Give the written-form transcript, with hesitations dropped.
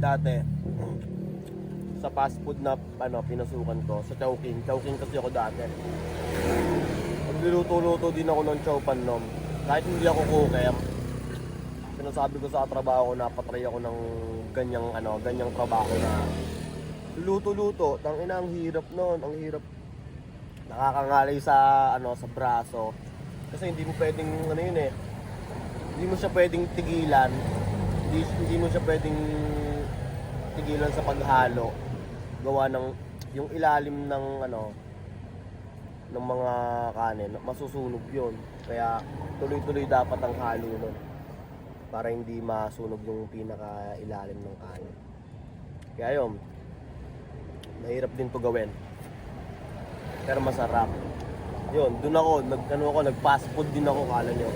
dati sa fast food na pinasukan ko sa Chowking. Chowking kasi ako dati. Nagluluto-luto din ako ng chow pan nom. Kahit hindi ako cooker, sinasabi ko sa trabaho ko na patry ako ng ganyang trabaho na luto-luto. Tangina, ang hirap noon, ang hirap. Nakakangalay sa sa braso. Kasi hindi mo pwedeng hindi mo siya pwedeng tigilan. Hindi mo siya pwedeng tigilan sa paghalo. Gawa ng yung ilalim ng ng mga kanin, masusunog 'yon. Kaya tuloy-tuloy dapat ang halo nun para hindi masunog yung pinaka ilalim ng kanin. Kaya yun, mahirap din to gawin. Pero masarap. Yun, doon ako, nag fast food din ako, kala nyo.